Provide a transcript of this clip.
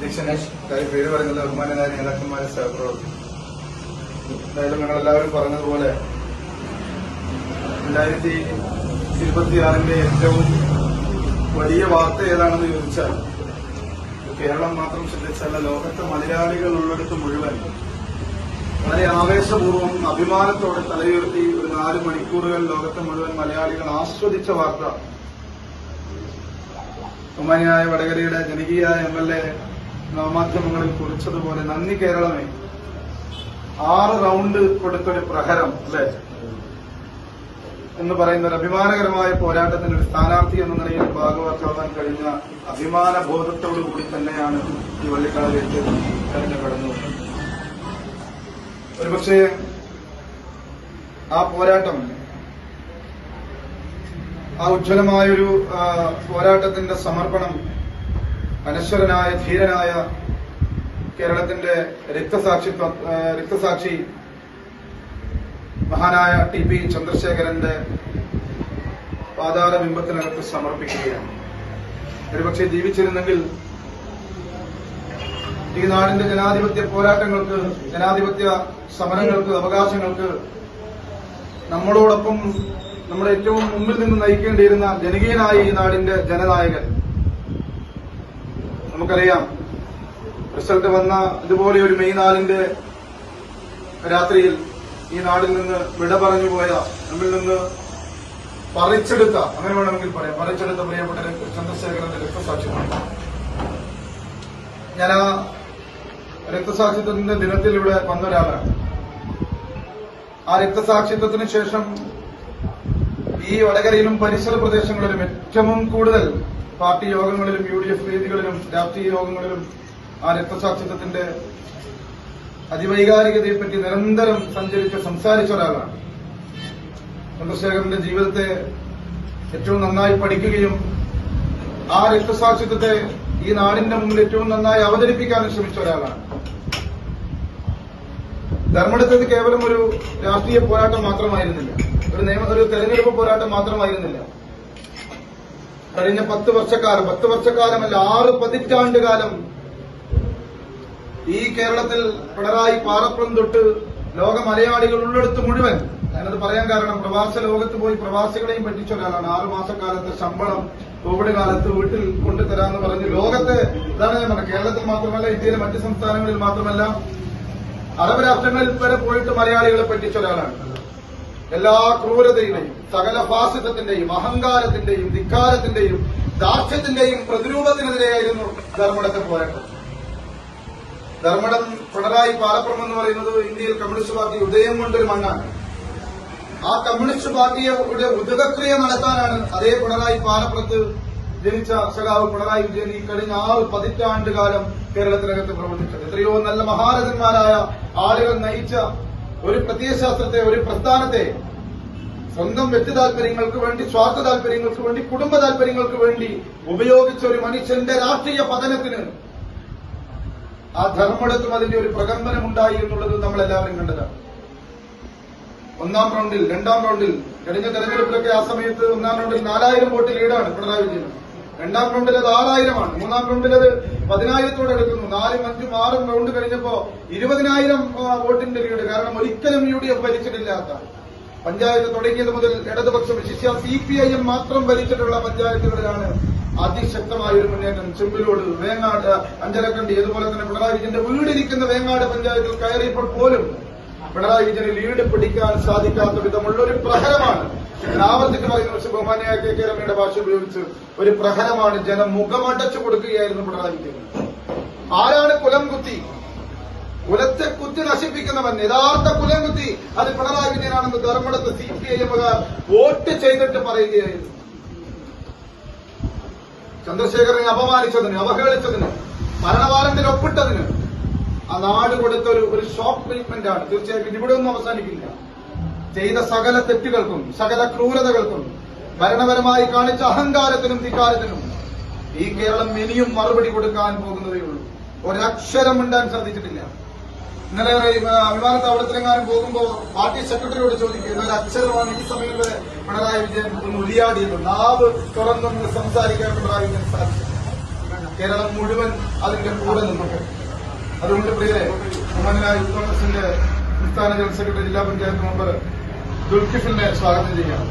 അധ്യക്ഷനെ പേര് പറയുന്നത് ബഹുമാനായ നേതാക്കന്മാരെ സഹപ്രവർത്തകർ. എന്തായാലും ഞങ്ങളെല്ലാവരും പറഞ്ഞതുപോലെ 2026 ഏറ്റവും വലിയ വാർത്ത ഏതാണെന്ന് ചോദിച്ചാൽ കേരളം മാത്രം ശ്രദ്ധിച്ചല്ല, ലോകത്തെ മലയാളികൾ ഉള്ളിടത്ത് മുഴുവൻ വളരെ ആവേശപൂർവ്വം അഭിമാനത്തോടെ തലയുയർത്തി ഒരു 4 മണിക്കൂറുകൾ ലോകത്തെ മുഴുവൻ മലയാളികൾ ആസ്വദിച്ച വാർത്ത ബഹുമാനിയായ വടകരയുടെ ജനകീയ MLA നവമാധ്യമങ്ങളിൽ കുറിച്ചതുപോലെ നന്ദി കേരളമേ 6 റൗണ്ട് കൊടുത്തൊരു പ്രഹരം അല്ലെ എന്ന് പറയുന്ന ഒരു അഭിമാനകരമായ പോരാട്ടത്തിന് ഒരു സ്ഥാനാർത്ഥി എന്ന നിലയിൽ ഭാഗവാക്കാവാൻ കഴിഞ്ഞ അഭിമാന ബോധത്തോടുകൂടി തന്നെയാണ് ഈ വള്ളിക്കാളിലേക്ക് കഴിഞ്ഞ കടന്നു. ഒരുപക്ഷെ ആ പോരാട്ടം, ആ ഉജ്ജ്വലമായൊരു പോരാട്ടത്തിന്റെ സമർപ്പണം അനശ്വരനായ ധീരനായ കേരളത്തിന്റെ രക്തസാക്ഷി മഹാനായ TP ചന്ദ്രശേഖരന്റെ പാതാള ബിംബത്തിനകത്ത് സമർപ്പിക്കുകയാണ്. ഒരുപക്ഷെ ജീവിച്ചിരുന്നെങ്കിൽ ഈ നാടിന്റെ ജനാധിപത്യ പോരാട്ടങ്ങൾക്ക്, ജനാധിപത്യ സമരങ്ങൾക്ക്, അവകാശങ്ങൾക്ക് നമ്മളോടൊപ്പം നമ്മുടെ ഏറ്റവും മുമ്പിൽ നിന്ന് നയിക്കേണ്ടിയിരുന്ന ജനകീയനായ ഈ നാടിന്റെ ജനനായകൻ, നമുക്കറിയാം റിസൾട്ട് വന്ന ഇതുപോലെ ഒരു മെയ് 4 രാത്രിയിൽ ഈ നാടിൽ നിന്ന് വിട പറഞ്ഞുപോയ, നമ്മിൽ നിന്ന് പറിച്ചെടുത്ത, അങ്ങനെ വേണമെങ്കിൽ പറയാം, പറിച്ചെടുത്ത പ്രിയപ്പെട്ട ചന്ദ്രശേഖരന്റെ രക്തസാക്ഷിത്വം. ഞാൻ ആ രക്തസാക്ഷിത്വത്തിന്റെ ദിനത്തിൽ ഇവിടെ വന്നൊരാളാണ്. ആ രക്തസാക്ഷിത്വത്തിന് ശേഷം ഈ വടകരയിലും പരിസര പ്രദേശങ്ങളിലും ഏറ്റവും കൂടുതൽ പാർട്ടി യോഗങ്ങളിലും UDF വേദികളിലും രാഷ്ട്രീയ യോഗങ്ങളിലും ആ രക്തസാക്ഷിത്വത്തിന്റെ അതിവൈകാരികതയെപ്പറ്റി നിരന്തരം സംസാരിച്ച ഒരാളാണ്. ചന്ദ്രശേഖരന്റെ ജീവിതത്തെ ഏറ്റവും നന്നായി പഠിക്കുകയും ആ രക്തസാക്ഷിത്വത്തെ ഈ നാടിന്റെ മുമ്പിൽ ഏറ്റവും നന്നായി അവതരിപ്പിക്കാനും ശ്രമിച്ച ഒരാളാണ്. ധർമ്മടത്തേത് കേവലം ഒരു രാഷ്ട്രീയ പോരാട്ടം മാത്രമായിരുന്നില്ല, ഒരു തെരഞ്ഞെടുപ്പ് പോരാട്ടം മാത്രമായിരുന്നില്ല. കഴിഞ്ഞ 10 വർഷക്കാലമല്ല 6 പതിറ്റാണ്ടുകാലം ഈ കേരളത്തിൽ പിണറായി പാറപ്പുറം തൊട്ട് ലോക മലയാളികൾ ഉള്ളിടത്ത് മുഴുവൻ, ഞാനത് പറയാൻ കാരണം പ്രവാസ ലോകത്ത് പോയി പ്രവാസികളെയും പറ്റിച്ച ഒരാളാണ്. 6 മാസക്കാലത്തെ ശമ്പളം കോവിഡ് കാലത്ത് വീട്ടിൽ കൊണ്ടുതരാമെന്ന് പറഞ്ഞ് ലോകത്തെ, ഇതാണ് ഞാൻ പറഞ്ഞത്, കേരളത്തിൽ മാത്രമല്ല ഇന്ത്യയിലെ മറ്റ് സംസ്ഥാനങ്ങളിൽ മാത്രമല്ല അറബ് രാഷ്ട്രങ്ങളിൽ വരെ പോയിട്ട് മലയാളികളെ പറ്റിച്ച ഒരാളാണ്. എല്ലാ ക്രൂരതയുടെയും സകല ഫാസിസത്തിന്റെയും അഹങ്കാരത്തിന്റെയും ധിക്കാരത്തിന്റെയും ദാർഷ്ട്യത്തിന്റെയും പ്രതിരൂപത്തിനെതിരെയായിരുന്നു ധർമ്മടത്തെ പോരാട്ടം. ധർമ്മടം പിണറായി പാലപ്പുറം എന്ന് പറയുന്നത് ഇന്ത്യയിൽ കമ്മ്യൂണിസ്റ്റ് പാർട്ടി ഉദയം കൊണ്ടൊരു മണ്ണാണ്. ആ കമ്മ്യൂണിസ്റ്റ് പാർട്ടിയുടെ ഉദകക്രിയ നടത്താനാണ് അതേ പിണറായി പാലപ്പുറത്ത് ജനിച്ച സഖാവ് പിണറായി വിജയൻ ഈ കഴിഞ്ഞ 6 പതിറ്റാണ്ടുകാലം കേരളത്തിനകത്ത് പ്രവർത്തിച്ചത്. എത്രയോ നല്ല മഹാരഥന്മാരായ ആളുകൾ നയിച്ച ഒരു പ്രത്യയശാസ്ത്രത്തെ, ഒരു പ്രസ്ഥാനത്തെ സ്വന്തം വ്യക്തി താൽപര്യങ്ങൾക്ക് വേണ്ടി, സ്വാർത്ഥ താൽപര്യങ്ങൾക്ക് വേണ്ടി, കുടുംബ താൽപര്യങ്ങൾക്ക് വേണ്ടി ഉപയോഗിച്ച ഒരു മനുഷ്യന്റെ രാഷ്ട്രീയ പതനത്തിന് ആ ധർമ്മടത്തും അതിന്റെ ഒരു പ്രകമ്പനമുണ്ടായി എന്നുള്ളത് നമ്മളെല്ലാവരും കണ്ടതാണ്. 1ാം റൗണ്ടിൽ, 2ാം റൗണ്ടിൽ, കഴിഞ്ഞ തെരഞ്ഞെടുപ്പിലൊക്കെ ആ സമയത്ത് 1ാം റൗണ്ടിൽ 4000 വോട്ട് ലീഡാണ് പിണറായി വിജയൻ. 2ാം റൗണ്ടിൽ അത് 6000 3ാം റൗണ്ടിൽ അത് 10000 അടുക്കുന്നു. 4ഉം 5ഉം 6ഉം റൗണ്ട് കഴിഞ്ഞപ്പോ 20000 വോട്ടിന്റെ ലീഡ്. കാരണം ഒരിക്കലും UDF ഭരിച്ചിട്ടില്ലാത്ത പഞ്ചായത്ത് തുടങ്ങിയത് മുതൽ ഇടതുപക്ഷം, വിശിഷ്യ CPIM മാത്രം ഭരിച്ചിട്ടുള്ള പഞ്ചായത്തുകളിലാണ് അതിശക്തമായ ഒരു മുന്നേറ്റം. ചെമ്പിലോട്, വേങ്ങാട്, അഞ്ചരക്കണ്ടി, അതുപോലെ തന്നെ പിണറായി വിജയന്റെ വീടിരിക്കുന്ന വേങ്ങാട് പഞ്ചായത്തിൽ കയറിയപ്പോൾ പോലും പിണറായി വിജയന് ലീഡ് പിടിക്കാൻ സാധിക്കാത്ത വിധമുള്ള ഒരു പ്രഹരമാണ്. ഞാൻ ആവർത്തിച്ച് പറയുന്നു, ബഹുമാന്യായ KK രമയുടെ ഭാഷ ഉപയോഗിച്ച് ഒരു പ്രഹരമാണ്. ജനം മുഖമടച്ചു കൊടുക്കുകയായിരുന്നു പിണറായി വിജയൻ. ആരാണ് കുലം കുത്തി, കുലത്തെ കുത്തി നശിപ്പിക്കുന്നവൻ, യഥാർത്ഥ കുലം കുത്തി അത് പിണറായി വിജയനാണെന്ന് ധർമ്മടത്ത് CPIMകാർ വോട്ട് ചെയ്തിട്ട് പറയുകയായിരുന്നു. ചന്ദ്രശേഖരനെ അപമാനിച്ചതിന്, അവഹേളിച്ചതിന്, മരണവാറന്റിൽ ഒപ്പിട്ടതിന് ആ നാട് കൊടുത്ത ഒരു ഷോക്ക് ട്രീറ്റ്മെന്റ് ആണ്. തീർച്ചയായിട്ടും ഇവിടെ ഒന്നും അവസാനിക്കില്ല. ചെയ്ത സകല തെറ്റുകൾക്കും, സകല ക്രൂരതകൾക്കും, ഭരണപരമായി കാണിച്ച അഹങ്കാരത്തിനും ധിക്കാരത്തിനും ഈ കേരളം ഇനിയും മറുപടി കൊടുക്കാൻ പോകുന്നതേ ഉള്ളൂ. ഒരക്ഷരം മിണ്ടാൻ സാധിച്ചിട്ടില്ല. ഇന്നലെ വിമാനത്താവളത്തിലെങ്ങാനും പോകുമ്പോൾ പാർട്ടി സെക്രട്ടറിയോട് ചോദിക്കുന്നത് ഒരു അക്ഷരമാണ് ഈ സമയം വരെ പിണറായി വിജയൻ ഒന്ന് ഉരിയാടിയത്. നാവ് തുറന്നൊന്ന് സംസാരിക്കാൻ പിണറായി വിജയൻ സാധിച്ചു. കേരളം മുഴുവൻ അതിന്റെ കൂടെ നിന്നു. അതുകൊണ്ട് പ്രിയരെ, ബഹുമാനായ യൂത്ത് കോൺഗ്രസിന്റെ സംസ്ഥാന ജനറൽ സെക്രട്ടറി, ജില്ലാ പഞ്ചായത്ത് മെമ്പർ ദുൽഖിഫിലിനെ സ്വാഗതം ചെയ്യാം.